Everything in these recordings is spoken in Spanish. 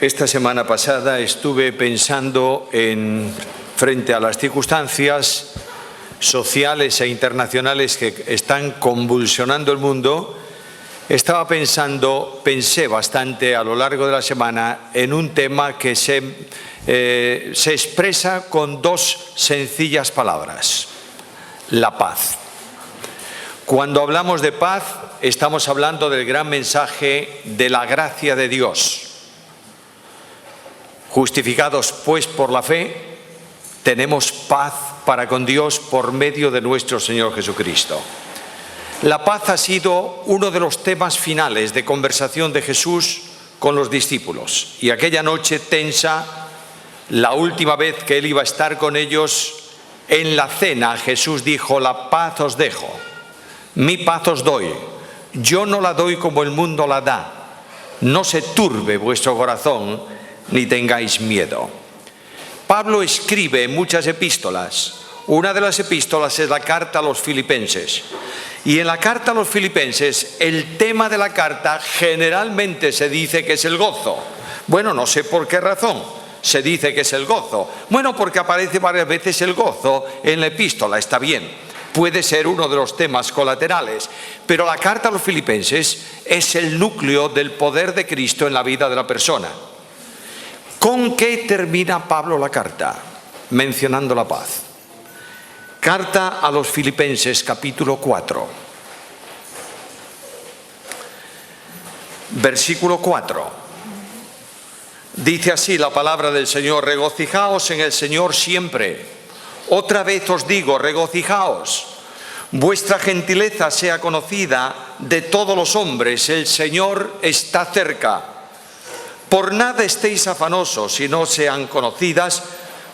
Esta semana pasada estuve pensando frente a las circunstancias sociales e internacionales que están convulsionando el mundo. Pensé bastante a lo largo de la semana en un tema que se expresa con dos sencillas palabras: la paz. Cuando hablamos de paz, estamos hablando del gran mensaje de la gracia de Dios. Justificados pues por la fe, tenemos paz para con Dios por medio de nuestro Señor Jesucristo. La paz ha sido uno de los temas finales de conversación de Jesús con los discípulos. Y aquella noche tensa, la última vez que Él iba a estar con ellos, en la cena Jesús dijo: la paz os dejo, mi paz os doy. Yo no la doy como el mundo la da. No se turbe vuestro corazón, ni tengáis miedo. Pablo escribe muchas epístolas. Una de las epístolas es la carta a los Filipenses. Y en la carta a los Filipenses, el tema de la carta generalmente se dice que es el gozo. Bueno, no sé por qué razón se dice que es el gozo. Bueno, porque aparece varias veces el gozo en la epístola, está bien. Puede ser uno de los temas colaterales. Pero la carta a los Filipenses es el núcleo del poder de Cristo en la vida de la persona. ¿Con qué termina Pablo la carta? Mencionando la paz. Carta a los Filipenses, capítulo 4. Versículo 4. Dice así la palabra del Señor: regocijaos en el Señor siempre. Otra vez os digo, regocijaos. Vuestra gentileza sea conocida de todos los hombres. El Señor está cerca. Por nada estéis afanosos, si no sean conocidas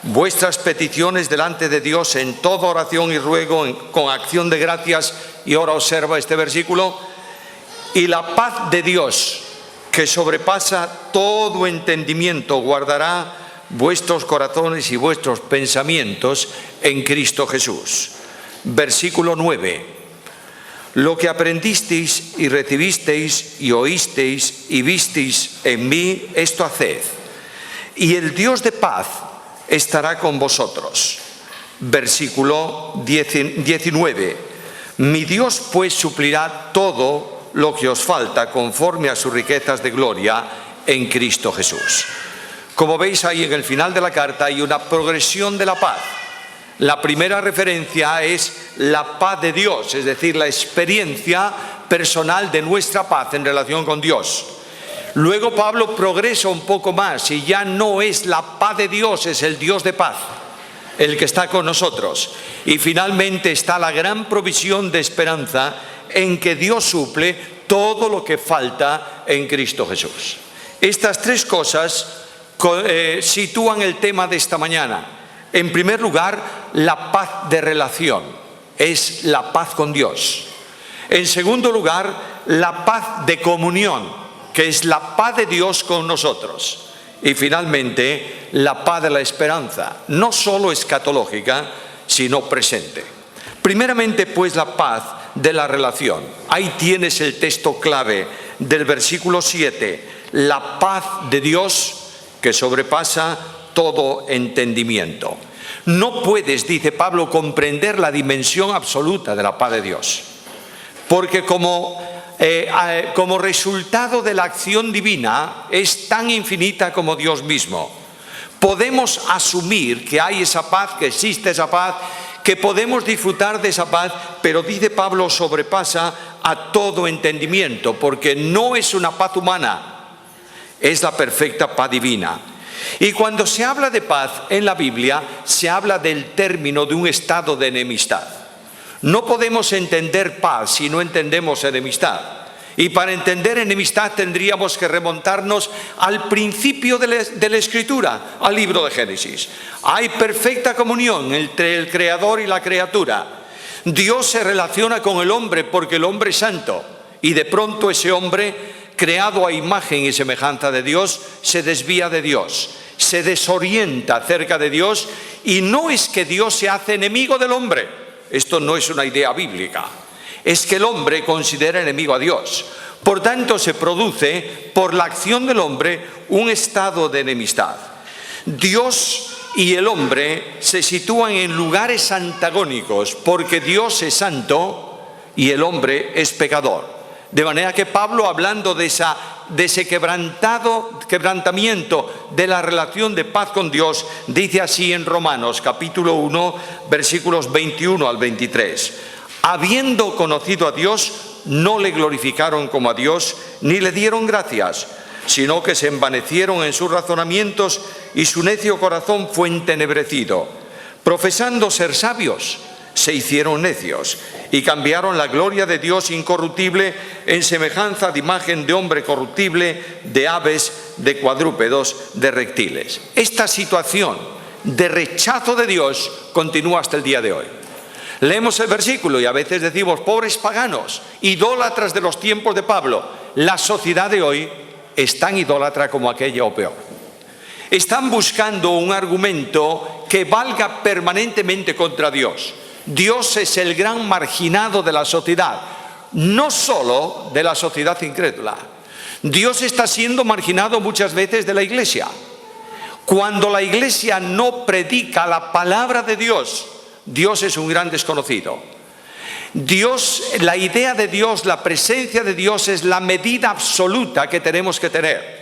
vuestras peticiones delante de Dios en toda oración y ruego, con acción de gracias. Y ahora observa este versículo: y la paz de Dios, que sobrepasa todo entendimiento, guardará vuestros corazones y vuestros pensamientos en Cristo Jesús. Versículo 9. Lo que aprendisteis y recibisteis y oísteis y visteis en mí, esto haced, y el Dios de paz estará con vosotros. Versículo 19. Mi Dios pues suplirá todo lo que os falta conforme a sus riquezas de gloria en Cristo Jesús. Como veis ahí en el final de la carta hay una progresión de la paz. La primera referencia es la paz de Dios, es decir, la experiencia personal de nuestra paz en relación con Dios. Luego Pablo progresa un poco más y ya no es la paz de Dios, es el Dios de paz el que está con nosotros. Y finalmente está la gran provisión de esperanza en que Dios suple todo lo que falta en Cristo Jesús. Estas tres cosas sitúan el tema de esta mañana. En primer lugar, la paz de relación, es la paz con Dios. En segundo lugar, la paz de comunión, que es la paz de Dios con nosotros. Y finalmente, la paz de la esperanza, no solo escatológica, sino presente. Primeramente, pues, la paz de la relación. Ahí tienes el texto clave del versículo 7, la paz de Dios que sobrepasa todo entendimiento. No puedes, dice Pablo, comprender la dimensión absoluta de la paz de Dios, porque como resultado de la acción divina es tan infinita como Dios mismo. Podemos asumir que hay esa paz, que existe esa paz, que podemos disfrutar de esa paz, pero dice Pablo, sobrepasa a todo entendimiento, porque no es una paz humana, es la perfecta paz divina. Y cuando se habla de paz en la Biblia, se habla del término de un estado de enemistad. No podemos entender paz si no entendemos enemistad. Y para entender enemistad tendríamos que remontarnos al principio de la Escritura, al libro de Génesis. Hay perfecta comunión entre el Creador y la criatura. Dios se relaciona con el hombre porque el hombre es santo. Y de pronto ese hombre, creado a imagen y semejanza de Dios, se desvía de Dios, se desorienta acerca de Dios, y no es que Dios se hace enemigo del hombre. Esto no es una idea bíblica. es que el hombre considera enemigo a Dios. Por tanto, se produce, por la acción del hombre, un estado de enemistad. Dios y el hombre se sitúan en lugares antagónicos, porque Dios es santo y el hombre es pecador. De manera que Pablo, hablando de ese quebrantamiento de la relación de paz con Dios, dice así en Romanos capítulo 1, versículos 21 al 23. Habiendo conocido a Dios, no le glorificaron como a Dios, ni le dieron gracias, sino que se envanecieron en sus razonamientos y su necio corazón fue entenebrecido. Profesando ser sabios, se hicieron necios y cambiaron la gloria de Dios incorruptible en semejanza de imagen de hombre corruptible, de aves, de cuadrúpedos, de reptiles. Esta situación de rechazo de Dios continúa hasta el día de hoy. Leemos el versículo y a veces decimos, pobres paganos, idólatras de los tiempos de Pablo. La sociedad de hoy es tan idólatra como aquella o peor. Están buscando un argumento que valga permanentemente contra Dios. Dios es el gran marginado de la sociedad, no solo de la sociedad incrédula. Dios está siendo marginado muchas veces de la iglesia. Cuando la iglesia no predica la palabra de Dios, Dios es un gran desconocido. Dios, la idea de Dios, la presencia de Dios es la medida absoluta que tenemos que tener.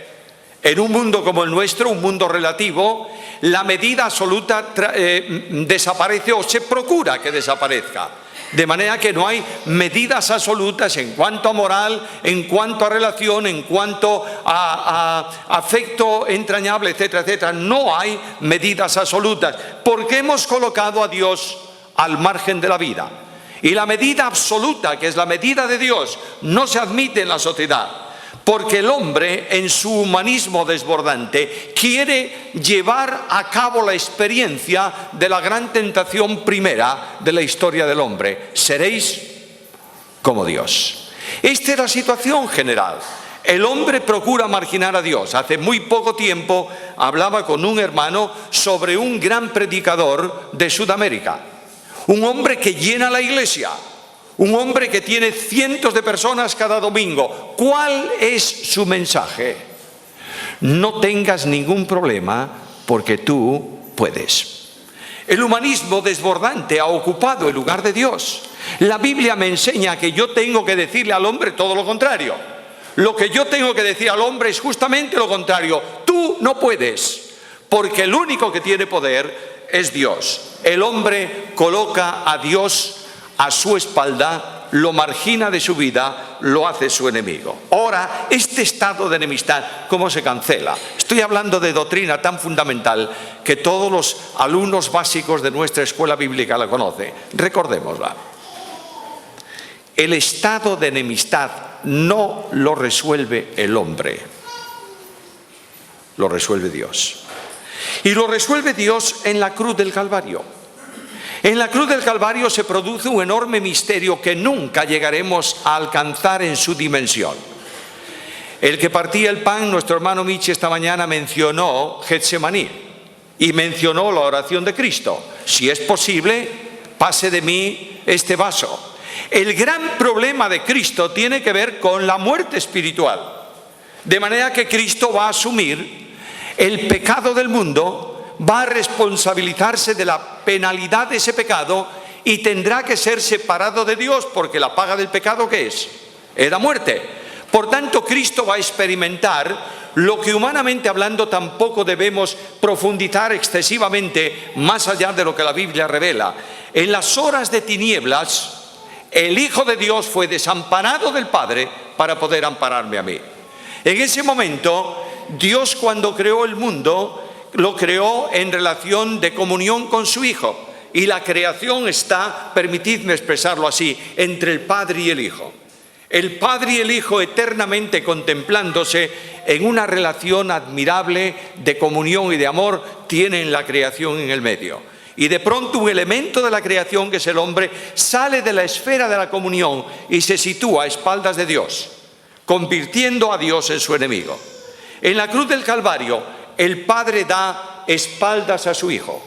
En un mundo como el nuestro, un mundo relativo, la medida absoluta desaparece o se procura que desaparezca. De manera que no hay medidas absolutas en cuanto a moral, en cuanto a relación, en cuanto a afecto entrañable, etcétera, etcétera. No hay medidas absolutas, porque hemos colocado a Dios al margen de la vida. Y la medida absoluta, que es la medida de Dios, no se admite en la sociedad. Porque el hombre, en su humanismo desbordante, quiere llevar a cabo la experiencia de la gran tentación primera de la historia del hombre. Seréis como Dios. Esta es la situación general. El hombre procura marginar a Dios. Hace muy poco tiempo hablaba con un hermano sobre un gran predicador de Sudamérica. Un hombre que llena la iglesia. Un hombre que tiene cientos de personas cada domingo. ¿Cuál es su mensaje? No tengas ningún problema porque tú puedes. El humanismo desbordante ha ocupado el lugar de Dios. La Biblia me enseña que yo tengo que decirle al hombre todo lo contrario. Lo que yo tengo que decir al hombre es justamente lo contrario. Tú no puedes, porque el único que tiene poder es Dios. El hombre coloca a Dios a su espalda, lo margina de su vida, lo hace su enemigo. Ahora, este estado de enemistad, ¿cómo se cancela? Estoy hablando de doctrina tan fundamental que todos los alumnos básicos de nuestra escuela bíblica la conocen. Recordémosla. El estado de enemistad no lo resuelve el hombre, lo resuelve Dios. Y lo resuelve Dios en la cruz del Calvario. En la cruz del Calvario se produce un enorme misterio que nunca llegaremos a alcanzar en su dimensión. El que partía el pan, nuestro hermano Michi esta mañana mencionó Getsemaní y mencionó la oración de Cristo. Si es posible, pase de mí este vaso. El gran problema de Cristo tiene que ver con la muerte espiritual. De manera que Cristo va a asumir el pecado del mundo, va a responsabilizarse de la penalidad de ese pecado y tendrá que ser separado de Dios, porque la paga del pecado, ¿qué es? Es la muerte. Por tanto, Cristo va a experimentar lo que humanamente hablando tampoco debemos profundizar excesivamente más allá de lo que la Biblia revela. En las horas de tinieblas, el Hijo de Dios fue desamparado del Padre para poder ampararme a mí. En ese momento, Dios, cuando creó el mundo, lo creó en relación de comunión con su Hijo. Y la creación está, permitidme expresarlo así, entre el Padre y el Hijo. El Padre y el Hijo eternamente contemplándose en una relación admirable de comunión y de amor, tienen la creación en el medio. Y de pronto un elemento de la creación, que es el hombre, sale de la esfera de la comunión y se sitúa a espaldas de Dios, convirtiendo a Dios en su enemigo. En la cruz del Calvario, el Padre da espaldas a su Hijo.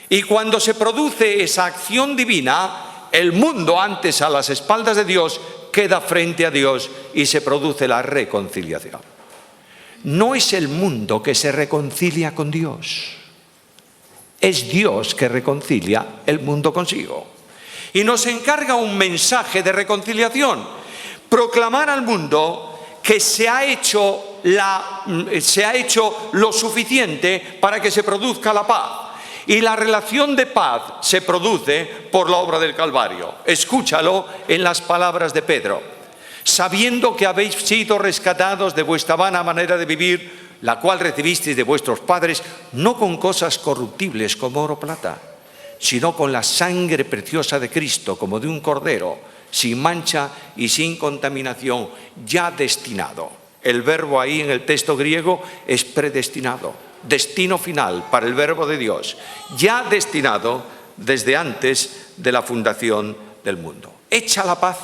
Y cuando se produce esa acción divina, El mundo, antes a las espaldas de Dios, queda frente a Dios y se produce la reconciliación. No es el mundo que se reconcilia con Dios. Es Dios que reconcilia el mundo consigo. Y nos encarga un mensaje de reconciliación. Proclamar al mundo que se ha hecho lo suficiente para que se produzca la paz. Y la relación de paz se produce por la obra del Calvario. Escúchalo en las palabras de Pedro. Sabiendo que habéis sido rescatados de vuestra vana manera de vivir, la cual recibisteis de vuestros padres, no con cosas corruptibles como oro o plata, sino con la sangre preciosa de Cristo, como de un cordero, sin mancha y sin contaminación, ya destinado. El verbo ahí en el texto griego es predestinado. Destino final para el verbo de Dios, ya destinado desde antes de la fundación del mundo. Hecha la paz,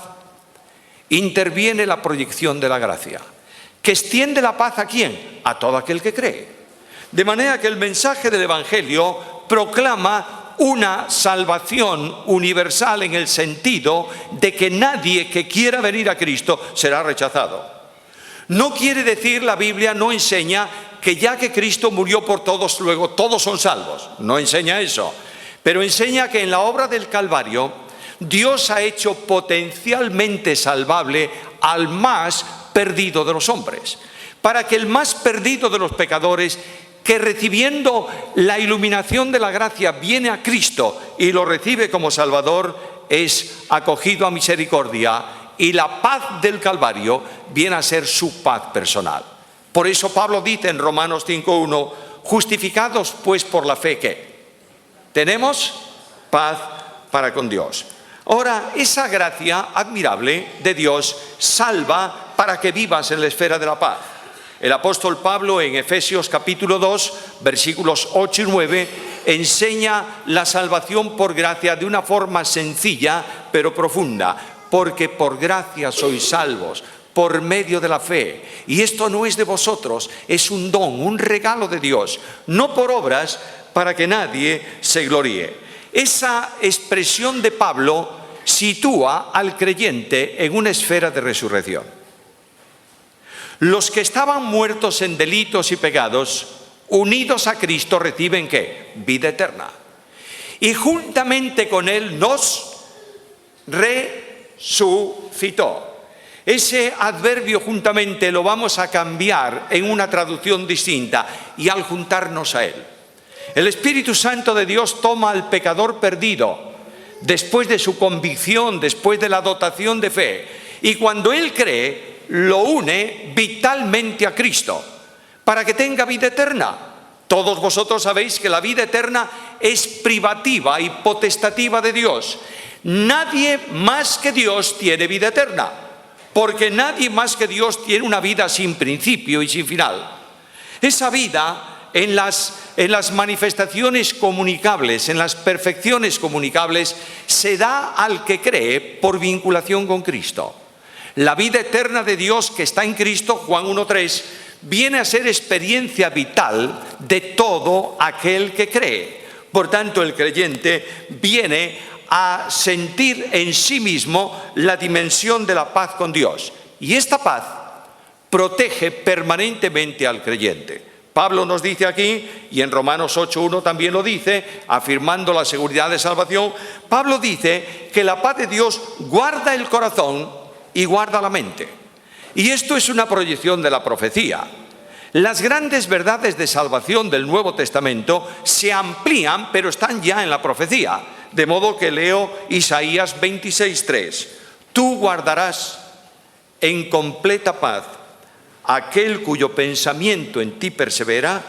interviene la proyección de la gracia, que extiende la paz ¿a quién? A todo aquel que cree. De manera que el mensaje del Evangelio proclama una salvación universal en el sentido de que nadie que quiera venir a Cristo será rechazado. No quiere decir, la Biblia no enseña que ya que Cristo murió por todos, luego todos son salvos. No enseña eso. Pero enseña que en la obra del Calvario, Dios ha hecho potencialmente salvable al más perdido de los hombres. Para que el más perdido de los pecadores, que recibiendo la iluminación de la gracia viene a Cristo y lo recibe como Salvador, es acogido a misericordia, y la paz del Calvario viene a ser su paz personal. Por eso Pablo dice en Romanos 5:1, justificados pues por la fe, ¿qué? Tenemos paz para con Dios. Ahora, esa gracia admirable de Dios salva para que vivas en la esfera de la paz. El apóstol Pablo en Efesios capítulo 2, versículos 8 y 9, enseña la salvación por gracia de una forma sencilla pero profunda. Porque por gracia sois salvos, por medio de la fe. Y esto no es de vosotros, es un don, un regalo de Dios, no por obras para que nadie se gloríe. Esa expresión de Pablo sitúa al creyente en una esfera de resurrección. Los que estaban muertos en delitos y pecados, unidos a Cristo, reciben ¿qué? Vida eterna. Y juntamente con Él nos resucitó. Ese adverbio juntamente lo vamos a cambiar en una traducción distinta, y al juntarnos a Él. El Espíritu Santo de Dios toma al pecador perdido después de su convicción, después de la dotación de fe, y cuando él cree, lo une vitalmente a Cristo para que tenga vida eterna. Todos vosotros sabéis que la vida eterna es privativa y potestativa de Dios. Nadie más que Dios tiene vida eterna, porque nadie más que Dios tiene una vida sin principio y sin final. Esa vida en las manifestaciones comunicables, en las perfecciones comunicables, se da al que cree por vinculación con Cristo. La vida eterna de Dios que está en Cristo, Juan 1:3, viene a ser experiencia vital de todo aquel que cree. Por tanto, el creyente viene a sentir en sí mismo la dimensión de la paz con Dios. Y esta paz protege permanentemente al creyente. Pablo nos dice aquí, y en Romanos 8:1 también lo dice, afirmando la seguridad de salvación, Pablo dice que la paz de Dios guarda el corazón y guarda la mente. Y esto es una proyección de la profecía. Las grandes verdades de salvación del Nuevo Testamento se amplían, pero están ya en la profecía. De modo que leo Isaías 26:3. Tú guardarás en completa paz aquel cuyo pensamiento en ti persevera,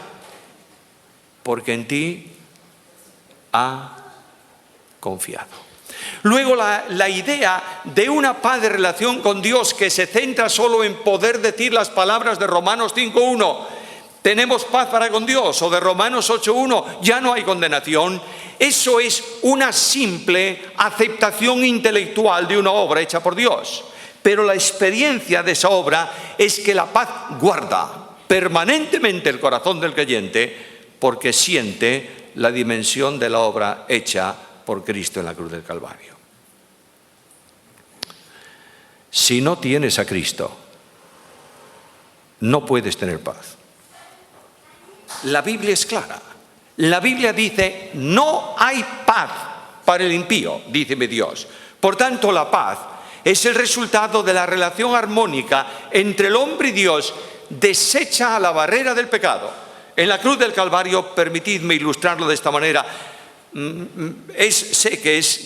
porque en ti ha confiado. Luego la idea de una paz de relación con Dios que se centra solo en poder decir las palabras de Romanos 5:1, tenemos paz para con Dios, o de Romanos 8:1, ya no hay condenación. Eso es una simple aceptación intelectual de una obra hecha por Dios. Pero la experiencia de esa obra es que la paz guarda permanentemente el corazón del creyente, porque siente la dimensión de la obra hecha por Cristo en la cruz del Calvario. Si no tienes a Cristo, no puedes tener paz. La Biblia es clara. La Biblia dice, no hay paz para el impío, dice mi Dios. Por tanto, la paz es el resultado de la relación armónica entre el hombre y Dios, deshecha a la barrera del pecado. En la cruz del Calvario, permitidme ilustrarlo de esta manera, sé que es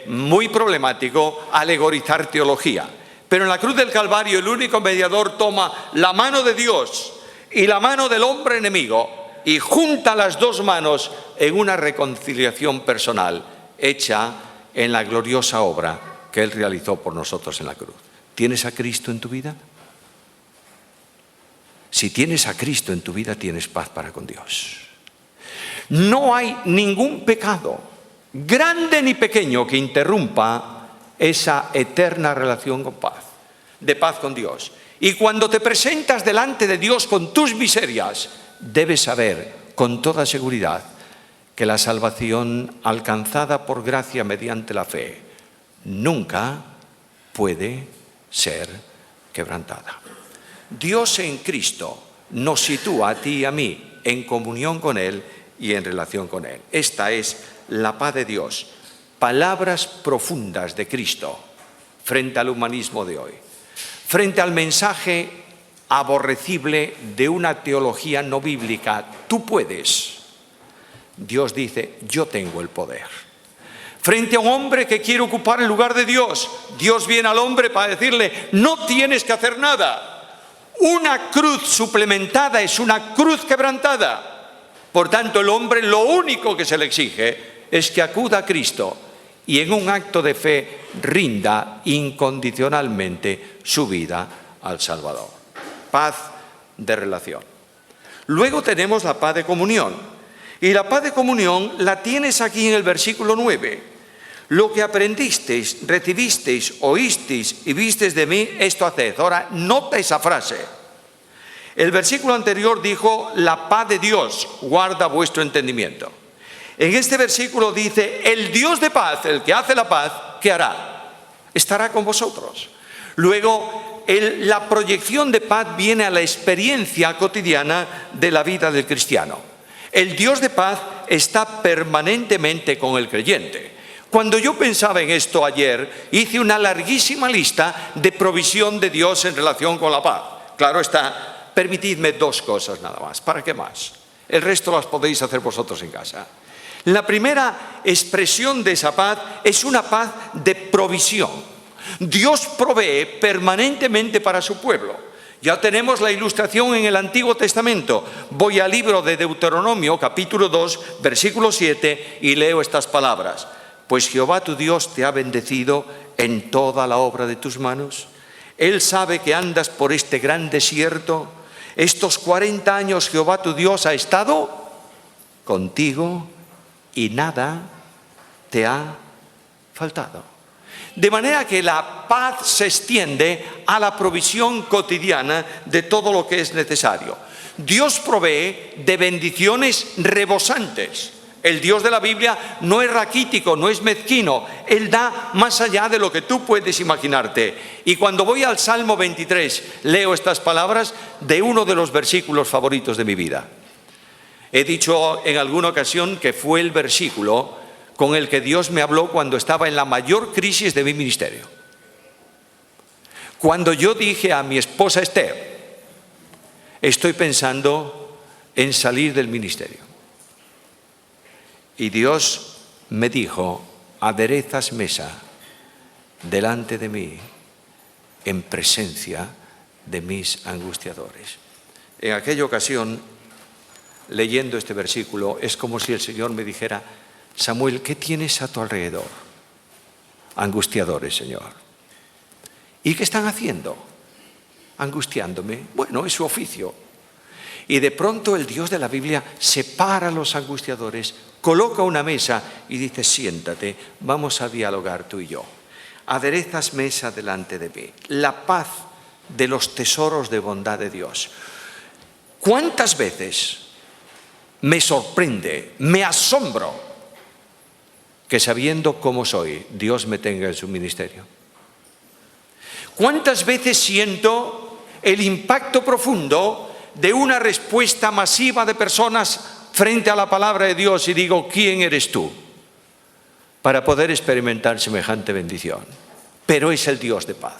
muy problemático alegorizar teología, pero en la cruz del Calvario el único mediador toma la mano de Dios y la mano del hombre enemigo y junta las dos manos en una reconciliación personal hecha en la gloriosa obra que Él realizó por nosotros en la cruz. ¿Tienes a Cristo en tu vida? Si tienes a Cristo en tu vida, tienes paz para con Dios. No hay ningún pecado, grande ni pequeño, que interrumpa esa eterna relación de paz con Dios. Y cuando te presentas delante de Dios con tus miserias, debes saber con toda seguridad que la salvación alcanzada por gracia mediante la fe nunca puede ser quebrantada. Dios en Cristo nos sitúa a ti y a mí en comunión con Él y en relación con Él. Esta es la paz de Dios. Palabras profundas de Cristo frente al humanismo de hoy. Frente al mensaje aborrecible de una teología no bíblica, tú puedes. Dios dice, yo tengo el poder. Frente a un hombre que quiere ocupar el lugar de Dios, Dios viene al hombre para decirle, no tienes que hacer nada. Una cruz suplementada es una cruz quebrantada. Por tanto, el hombre lo único que se le exige es que acuda a Cristo y en un acto de fe rinda incondicionalmente su vida al Salvador. Paz de relación. Luego tenemos la paz de comunión. Y la paz de comunión la tienes aquí en el versículo 9. Lo que aprendisteis, recibisteis, oísteis y visteis de mí, esto haced. Ahora, nota esa frase. El versículo anterior dijo, la paz de Dios guarda vuestro entendimiento. En este versículo dice, el Dios de paz, el que hace la paz, ¿qué hará? Estará con vosotros. Luego, la proyección de paz viene a la experiencia cotidiana de la vida del cristiano. El Dios de paz está permanentemente con el creyente. Cuando yo pensaba en esto ayer, hice una larguísima lista de provisión de Dios en relación con la paz. Claro está, permitidme dos cosas nada más. ¿Para qué más? El resto las podéis hacer vosotros en casa. La primera expresión de esa paz es una paz de provisión. Dios provee permanentemente para su pueblo. Ya tenemos la ilustración en el Antiguo Testamento. Voy al libro de Deuteronomio, capítulo 2, versículo 7, y leo estas palabras. Pues Jehová tu Dios te ha bendecido en toda la obra de tus manos. Él sabe que andas por este gran desierto. Estos 40 años Jehová tu Dios ha estado contigo y nada te ha faltado. De manera que la paz se extiende a la provisión cotidiana de todo lo que es necesario. Dios provee de bendiciones rebosantes. El Dios de la Biblia no es raquítico, no es mezquino. Él da más allá de lo que tú puedes imaginarte. Y cuando voy al Salmo 23, leo estas palabras de uno de los versículos favoritos de mi vida. He dicho en alguna ocasión que fue el versículo con el que Dios me habló cuando estaba en la mayor crisis de mi ministerio. Cuando yo dije a mi esposa Esther, estoy pensando en salir del ministerio. Y Dios me dijo, aderezas mesa delante de mí en presencia de mis angustiadores. En aquella ocasión, leyendo este versículo, es como si el Señor me dijera, Samuel, ¿qué tienes a tu alrededor? Angustiadores, Señor. ¿Y qué están haciendo? Angustiándome. Bueno, es su oficio. Y de pronto el Dios de la Biblia separa a los angustiadores, coloca una mesa y dice, siéntate, vamos a dialogar tú y yo. Aderezas mesa delante de mí. La paz de los tesoros de bondad de Dios. ¿Cuántas veces me sorprende, me asombro que sabiendo cómo soy, Dios me tenga en su ministerio? ¿Cuántas veces siento el impacto profundo de una respuesta masiva de personas frente a la palabra de Dios y digo, ¿quién eres tú para poder experimentar semejante bendición? Pero es el Dios de paz.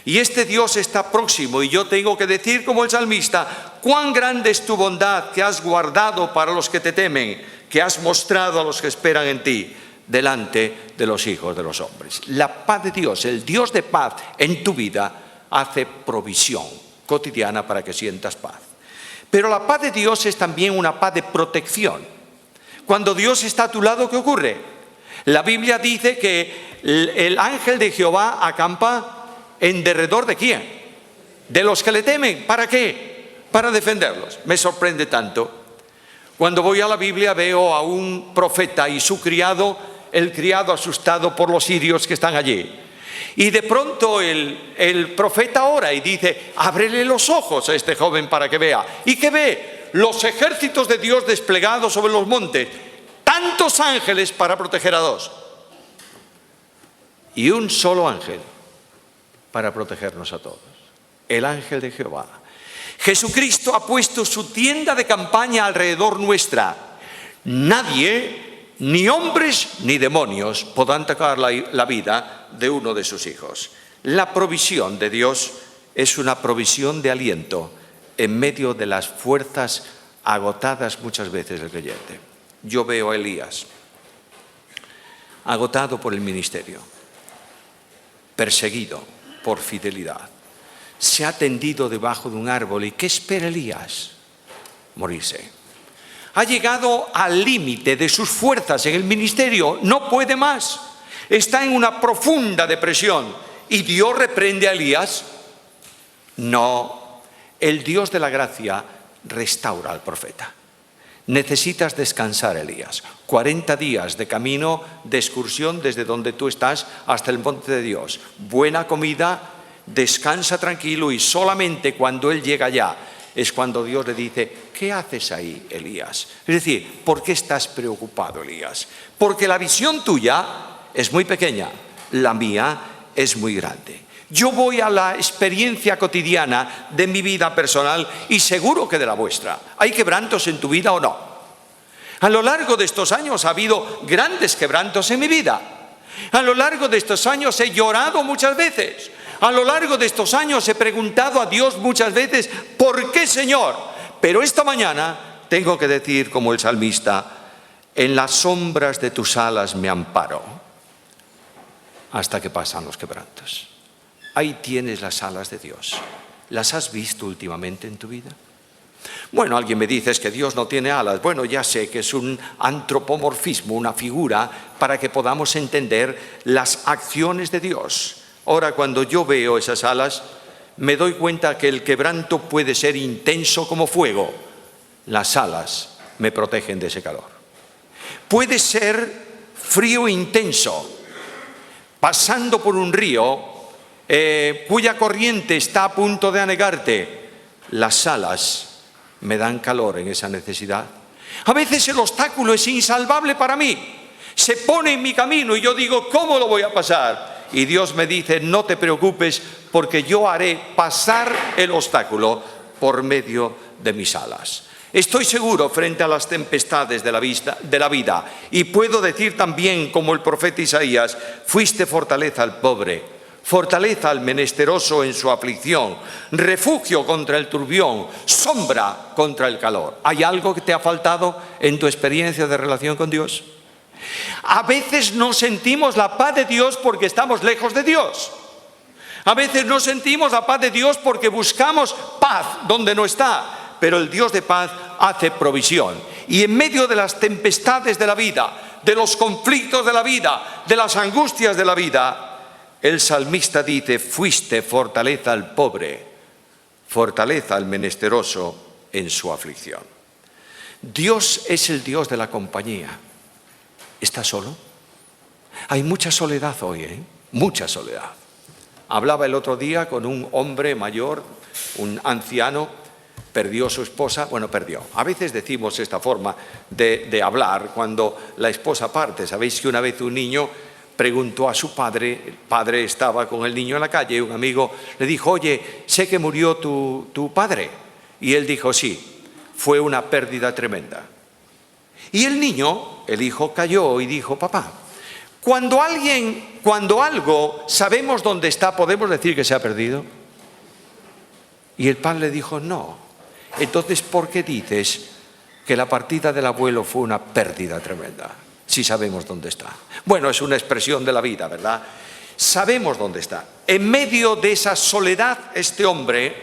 Y este Dios está próximo, y yo tengo que decir como el salmista, cuán grande es tu bondad que has guardado para los que te temen, que has mostrado a los que esperan en ti, delante de los hijos de los hombres. La paz de Dios, el Dios de paz en tu vida, hace provisión cotidiana para que sientas paz. Pero la paz de Dios es también una paz de protección. Cuando Dios está a tu lado, ¿qué ocurre? La Biblia dice que el ángel de Jehová acampa en derredor de ¿quién? De los que le temen. ¿Para qué? Para defenderlos. Me sorprende tanto. Cuando voy a la Biblia veo a un profeta y su criado, el criado asustado por los sirios que están allí. Y de pronto el profeta ora y dice, ábrele los ojos a este joven para que vea. ¿Y qué ve? Los ejércitos de Dios desplegados sobre los montes. Tantos ángeles para proteger a dos. Y un solo ángel para protegernos a todos. El ángel de Jehová. Jesucristo ha puesto su tienda de campaña alrededor nuestra. Nadie, ni hombres ni demonios, podrán tocar la vida de uno de sus hijos. La provisión de Dios es una provisión de aliento en medio de las fuerzas agotadas muchas veces del creyente. Yo veo a Elías agotado por el ministerio, perseguido por fidelidad. Se ha tendido debajo de un árbol. ¿Y qué espera Elías? Morirse. Ha llegado al límite de sus fuerzas en el ministerio. No puede más. Está en una profunda depresión. ¿Y Dios reprende a Elías? No. El Dios de la gracia restaura al profeta. Necesitas descansar, Elías. 40 días de camino, de excursión desde donde tú estás hasta el monte de Dios. Buena comida, descansa tranquilo, y solamente cuando él llega allá es cuando Dios le dice, ¿qué haces ahí, Elías? Es decir, ¿por qué estás preocupado, Elías? Porque la visión tuya es muy pequeña, la mía es muy grande. Yo voy a la experiencia cotidiana de mi vida personal y seguro que de la vuestra. ¿Hay quebrantos en tu vida o no? A lo largo de estos años ha habido grandes quebrantos en mi vida. A lo largo de estos años he llorado muchas veces. A lo largo de estos años he preguntado a Dios muchas veces, ¿por qué, Señor? Pero esta mañana tengo que decir como el salmista, en las sombras de tus alas me amparo hasta que pasan los quebrantos. Ahí tienes las alas de Dios. ¿Las has visto últimamente en tu vida? Bueno, alguien me dice, es que Dios no tiene alas. Bueno, ya sé que es un antropomorfismo, una figura para que podamos entender las acciones de Dios. Ahora, cuando yo veo esas alas, me doy cuenta que el quebranto puede ser intenso como fuego. Las alas me protegen de ese calor. Puede ser frío intenso, pasando por un río cuya corriente está a punto de anegarte. Las alas me dan calor en esa necesidad. A veces el obstáculo es insalvable para mí. Se pone en mi camino y yo digo, ¿cómo lo voy a pasar? Y Dios me dice, no te preocupes, porque yo haré pasar el obstáculo por medio de mis alas. Estoy seguro frente a las tempestades de la vida, y puedo decir también, como el profeta Isaías, fuiste fortaleza al pobre, fortaleza al menesteroso en su aflicción, refugio contra el turbión, sombra contra el calor. ¿Hay algo que te ha faltado en tu experiencia de relación con Dios? A veces no sentimos la paz de Dios porque estamos lejos de Dios. A veces no sentimos la paz de Dios porque buscamos paz donde no está. Pero el Dios de paz hace provisión. Y en medio de las tempestades de la vida, de los conflictos de la vida, de las angustias de la vida, el salmista dice, fuiste fortaleza al pobre, fortaleza al menesteroso en su aflicción. Dios es el Dios de la compañía. ¿Estás solo? Hay mucha soledad hoy, mucha soledad. Hablaba el otro día con un hombre mayor, un anciano, perdió su esposa, perdió. A veces decimos esta forma de hablar cuando la esposa parte. Sabéis que una vez un niño preguntó a su padre, el padre estaba con el niño en la calle, y un amigo le dijo: oye, sé que murió tu padre. Y él dijo: sí, fue una pérdida tremenda. Y el niño, el hijo, cayó y dijo: papá, cuando algo sabemos dónde está, ¿podemos decir que se ha perdido? Y el padre le dijo: no. Entonces, ¿por qué dices que la partida del abuelo fue una pérdida tremenda, si sabemos dónde está? Bueno, es una expresión de la vida, ¿verdad? Sabemos dónde está. En medio de esa soledad, este hombre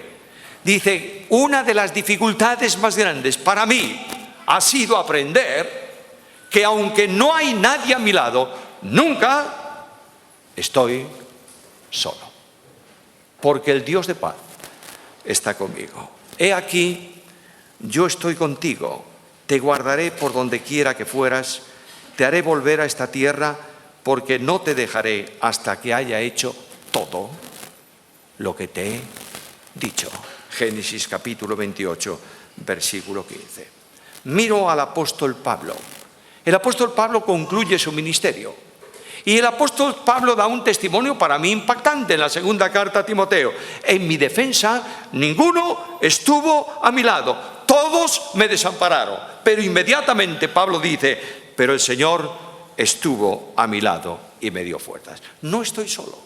dice: una de las dificultades más grandes para mí ha sido aprender que aunque no hay nadie a mi lado, nunca estoy solo, porque el Dios de paz está conmigo. He aquí, yo estoy contigo, te guardaré por donde quiera que fueras, te haré volver a esta tierra, porque no te dejaré hasta que haya hecho todo lo que te he dicho. Génesis capítulo 28, versículo 15. Miro al apóstol Pablo. El apóstol Pablo concluye su ministerio. Y el apóstol Pablo da un testimonio para mí impactante en la segunda carta a Timoteo. En mi defensa, ninguno estuvo a mi lado. Todos me desampararon. Pero inmediatamente Pablo dice: pero el Señor estuvo a mi lado y me dio fuerzas. No estoy solo.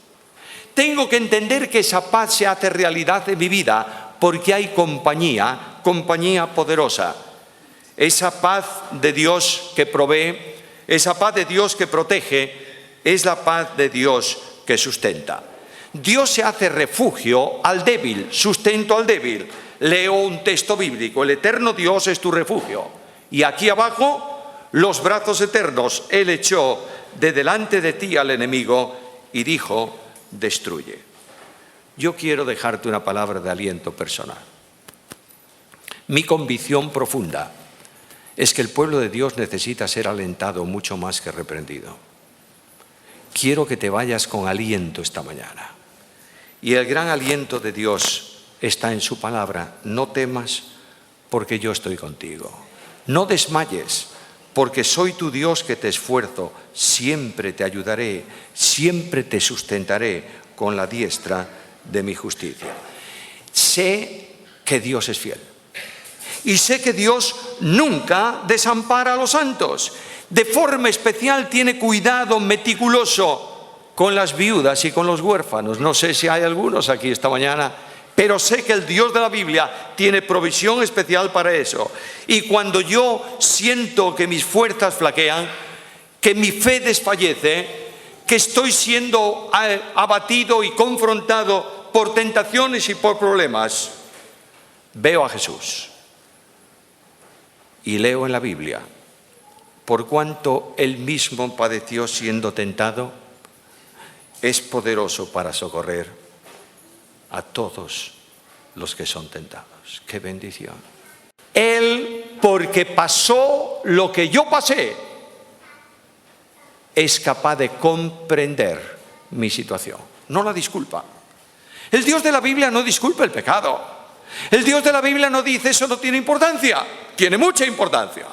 Tengo que entender que esa paz se hace realidad en mi vida porque hay compañía poderosa. Esa paz de Dios que provee, esa paz de Dios que protege, es la paz de Dios que sustenta. Dios se hace refugio al débil, sustento al débil. Leo un texto bíblico: el eterno Dios es tu refugio. Y aquí abajo, los brazos eternos. Él echó de delante de ti al enemigo y dijo: destruye. Yo quiero dejarte una palabra de aliento personal. Mi convicción profunda es que el pueblo de Dios necesita ser alentado mucho más que reprendido. Quiero que te vayas con aliento esta mañana. Y el gran aliento de Dios está en su palabra: no temas, porque yo estoy contigo. No desmayes, porque soy tu Dios que te esfuerzo. Siempre te ayudaré, siempre te sustentaré con la diestra de mi justicia. Sé que Dios es fiel. Y sé que Dios nunca desampara a los santos. De forma especial tiene cuidado meticuloso con las viudas y con los huérfanos. No sé si hay algunos aquí esta mañana, pero sé que el Dios de la Biblia tiene provisión especial para eso. Y cuando yo siento que mis fuerzas flaquean, que mi fe desfallece, que estoy siendo abatido y confrontado por tentaciones y por problemas, veo a Jesús y leo en la Biblia: por cuanto Él mismo padeció siendo tentado, es poderoso para socorrer a todos los que son tentados. ¡Qué bendición! Él, porque pasó lo que yo pasé, es capaz de comprender mi situación. No la disculpa. El Dios de la Biblia no disculpa el pecado. El Dios de la Biblia no dice: eso no tiene importancia. Tiene mucha importancia.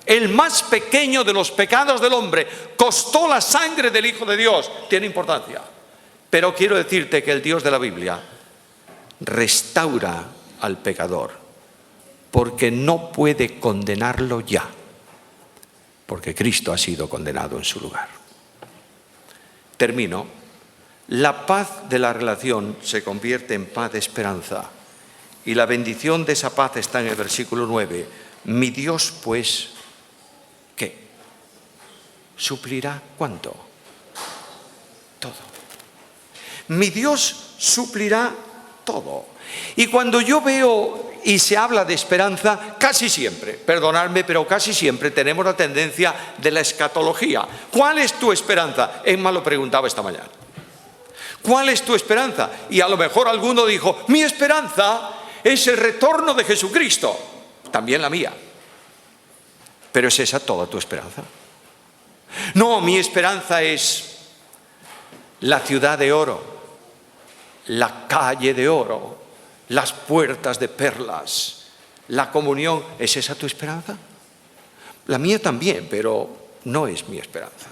El más pequeño de los pecados del hombre costó la sangre del Hijo de Dios. Tiene importancia. Pero quiero decirte que el Dios de la Biblia restaura al pecador, porque no puede condenarlo ya, porque Cristo ha sido condenado en su lugar. Termino. La paz de la relación se convierte en paz de esperanza. Y la bendición de esa paz está en el versículo 9. Mi Dios, pues, ¿qué? ¿Suplirá cuánto? Todo. Mi Dios suplirá todo. Y cuando yo veo y se habla de esperanza, casi siempre, perdonadme, pero casi siempre tenemos la tendencia de la escatología. ¿Cuál es tu esperanza? Emma lo preguntaba esta mañana. ¿Cuál es tu esperanza? Y a lo mejor alguno dijo: mi esperanza es el retorno de Jesucristo. También la mía. ¿Pero es esa toda tu esperanza? No, mi esperanza es la ciudad de oro, la calle de oro, las puertas de perlas, la comunión. ¿Es esa tu esperanza? La mía también, pero no es mi esperanza.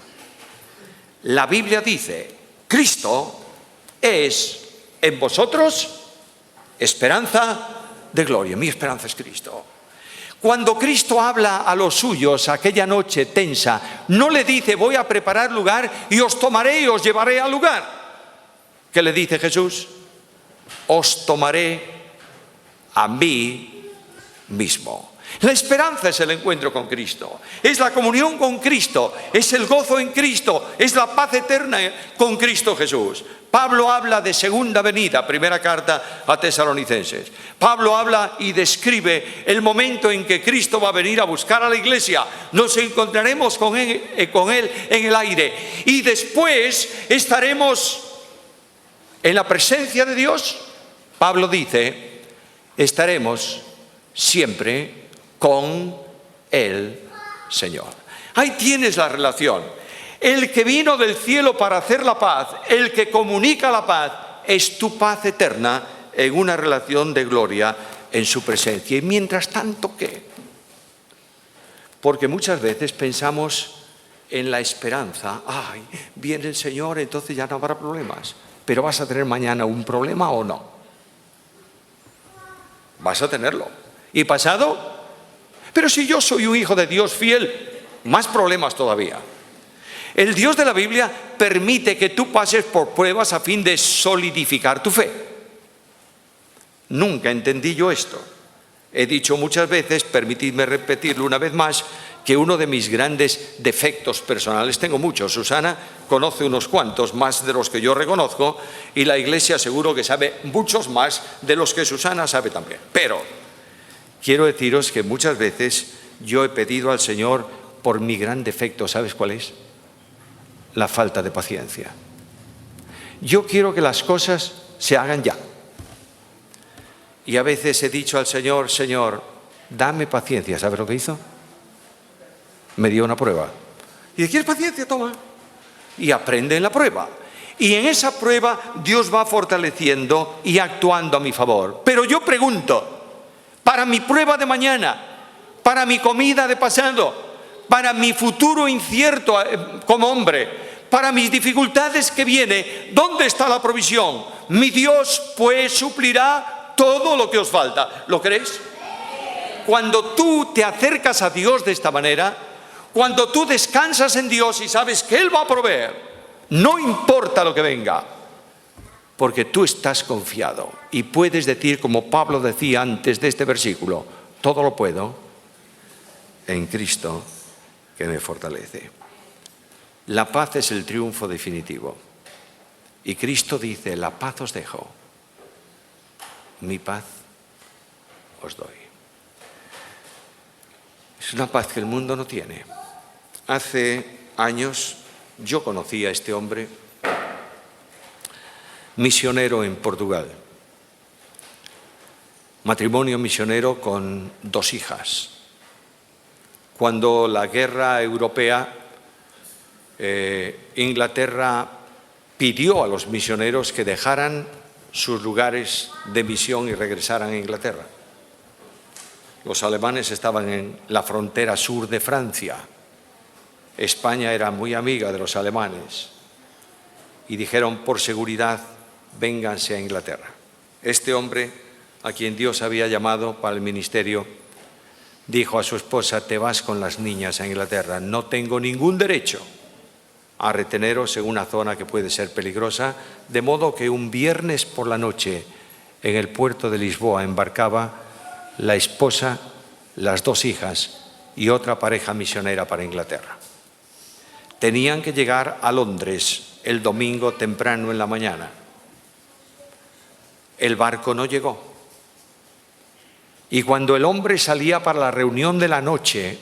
La Biblia dice, Cristo es en vosotros esperanza de gloria. Mi esperanza es Cristo. Cuando Cristo habla a los suyos aquella noche tensa, no le dice voy a preparar lugar y os tomaré y os llevaré al lugar. ¿Qué le dice Jesús? Os tomaré a mí mismo. La esperanza es el encuentro con Cristo, es la comunión con Cristo, es el gozo en Cristo, es la paz eterna con Cristo Jesús. Pablo habla de segunda venida, primera carta a Tesalonicenses. Pablo habla y describe el momento en que Cristo va a venir a buscar a la iglesia. Nos encontraremos con él en el aire y después estaremos en la presencia de Dios. Pablo dice, estaremos siempre con el Señor. Ahí tienes la relación. El que vino del cielo para hacer la paz, el que comunica la paz, es tu paz eterna en una relación de gloria en su presencia. Y mientras tanto, ¿qué? Porque muchas veces pensamos en la esperanza. Ay, viene el Señor, entonces ya no habrá problemas. Pero ¿vas a tener mañana un problema o no? Vas a tenerlo. ¿Y pasado? Pero si yo soy un hijo de Dios fiel, más problemas todavía. El Dios de la Biblia permite que tú pases por pruebas a fin de solidificar tu fe. Nunca entendí yo esto. He dicho muchas veces, permitidme repetirlo una vez más, que uno de mis grandes defectos personales, tengo muchos, Susana conoce unos cuantos más de los que yo reconozco y la Iglesia seguro que sabe muchos más de los que Susana sabe también. Pero quiero deciros que muchas veces yo he pedido al Señor por mi gran defecto, ¿sabes cuál es? La falta de paciencia. Yo quiero que las cosas se hagan ya. Y a veces he dicho al Señor, Señor, dame paciencia. ¿Sabes lo que hizo? Me dio una prueba. Y dice, ¿quieres paciencia? Toma. Y aprende en la prueba. Y en esa prueba Dios va fortaleciendo y actuando a mi favor. Pero yo pregunto, para mi prueba de mañana, para mi comida de pasado, para mi futuro incierto como hombre, para mis dificultades que viene, ¿dónde está la provisión? Mi Dios pues suplirá todo lo que os falta. ¿Lo crees? Cuando tú te acercas a Dios de esta manera, cuando tú descansas en Dios y sabes que Él va a proveer, no importa lo que venga, porque tú estás confiado y puedes decir, como Pablo decía antes de este versículo, todo lo puedo en Cristo que me fortalece. La paz es el triunfo definitivo. Y Cristo dice, la paz os dejo, mi paz os doy. Es una paz que el mundo no tiene. Hace años yo conocí a este hombre, misionero en Portugal. Matrimonio misionero con 2 hijas. Cuando la guerra europea, Inglaterra pidió a los misioneros que dejaran sus lugares de misión y regresaran a Inglaterra. Los alemanes estaban en la frontera sur de Francia. España era muy amiga de los alemanes y dijeron, por seguridad, vénganse a Inglaterra. Este hombre, a quien Dios había llamado para el ministerio, dijo a su esposa, te vas con las niñas a Inglaterra, no tengo ningún derecho a reteneros en una zona que puede ser peligrosa, de modo que un viernes por la noche en el puerto de Lisboa embarcaba la esposa, las 2 hijas y otra pareja misionera para Inglaterra. Tenían que llegar a Londres el domingo temprano en la mañana. El barco no llegó. Y cuando el hombre salía para la reunión de la noche,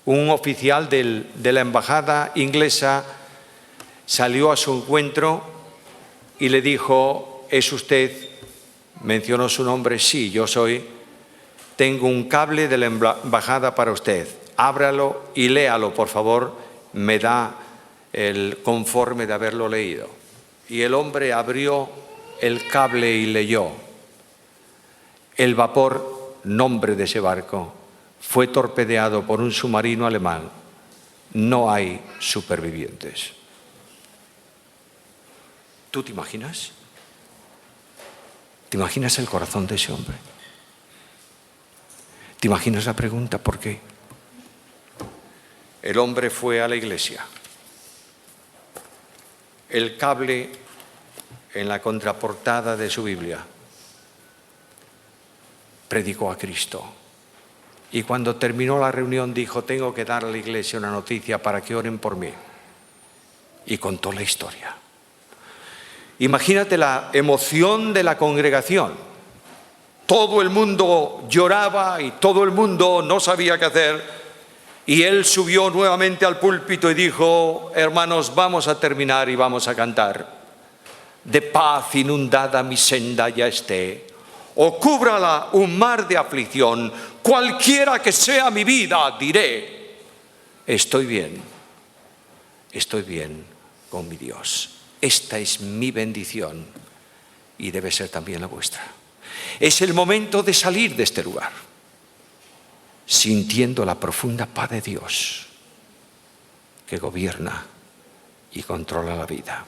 un oficial de la embajada inglesa salió a su encuentro y le dijo, ¿es usted? Mencionó su nombre, sí, yo soy. Tengo un cable de la embajada para usted. Ábralo y léalo, por favor. Me da el conforme de haberlo leído. Y el hombre abrió el cable y leyó. El vapor, nombre de ese barco, fue torpedeado por un submarino alemán. No hay supervivientes. ¿Tú te imaginas? ¿Te imaginas el corazón de ese hombre? ¿Te imaginas la pregunta por qué? El hombre fue a la iglesia. El cable en la contraportada de su Biblia predicó a Cristo. Y cuando terminó la reunión dijo: tengo que dar a la iglesia una noticia para que oren por mí. Y contó la historia. Imagínate la emoción de la congregación. Todo el mundo lloraba y todo el mundo no sabía qué hacer. Y él subió nuevamente al púlpito y dijo: hermanos, vamos a terminar y vamos a cantar. De paz inundada mi senda ya esté, o cúbrala un mar de aflicción, cualquiera que sea mi vida, diré: estoy bien con mi Dios. Esta es mi bendición y debe ser también la vuestra. Es el momento de salir de este lugar, sintiendo la profunda paz de Dios que gobierna y controla la vida.